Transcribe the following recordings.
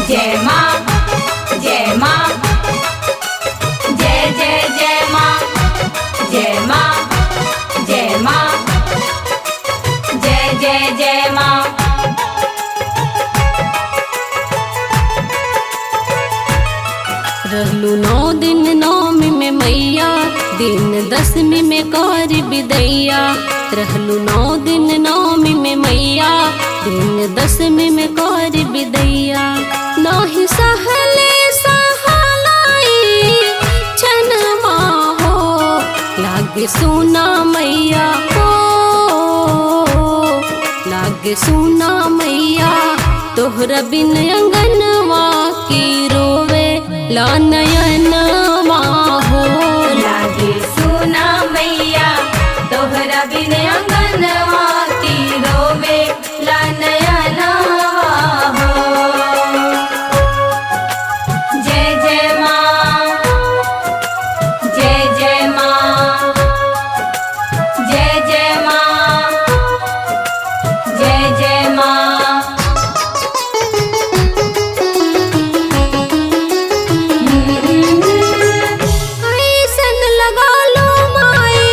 जय माँ जय माँ जय जय जय माँ जय माँ जय माँ जय जय जय माँ। रहलू 9 दिन नौमी में मैया, दिन 10वीं में कर विदैया। रहलू 9 दिन नौमी में मैया, दिन 10वीं में कर विदैया। नाही सहले सहलाई छनमा हो, लागे सुना मैया हो, लागे सुना मैया। तोहरा बिन अंगनवा की रोवे ला नयनवा हो, लागे सुना मैया तोहरा बिन अंगनवा की रोवे ला नयनवा हो। जय जय माँ जय जय माँ जय जय माँ जय जय माँ। ऐसन लगा लो माए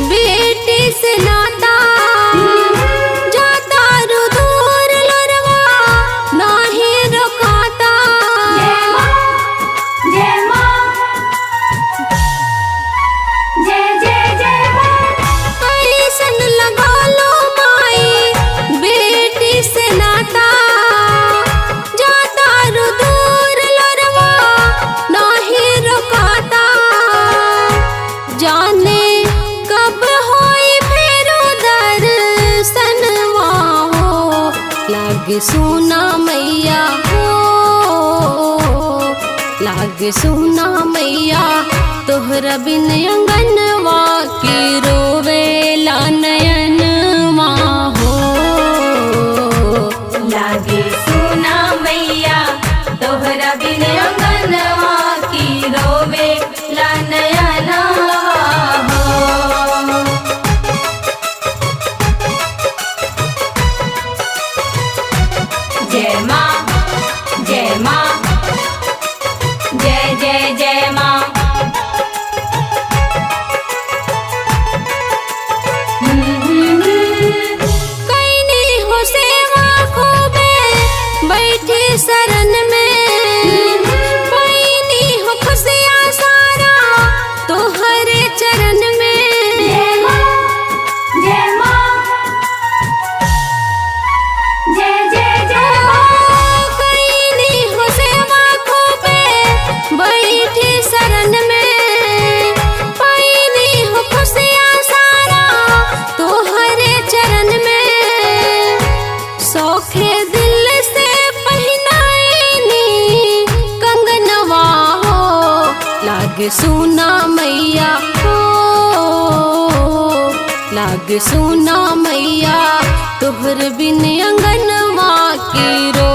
बेटी से नाता, जाता रु दूर लरवा नाही रोकाता। जय माँ जय माँ जय जय जय माँ। ऐसन लगा लो माए बेटी से नाता, जाता रु दूर लरवा नाही रोकाता। जाने कब होई फेरो दर्शनवा हो, लागे सुना मैया हो, लागे सुना मैया। तोहरा बिन अंगनवा की रोवे ला नयनवा हो, लागे सुना मैया तोहरा बिन अंगनवा की रोवे ला नयनवा हो। जय माँ जय माँ जय जय जय माँ। कैनी हो सेवा खूबे बैठी शरण में, पैनी हो खुशियाँ सारा तोहरे चरण में। जय माँ जय माँ जय जय जय माँ। कैनी हो सेवा खूबे बैठी शरण में, पैनी हो खुशियाँ सारा तोहरे चरण में। सौखे दिल से पहनाईनी कंगनवा हो, लागे सुना मैया हो, लागे सुना मैया। तोहर बिन अंगनवा की रो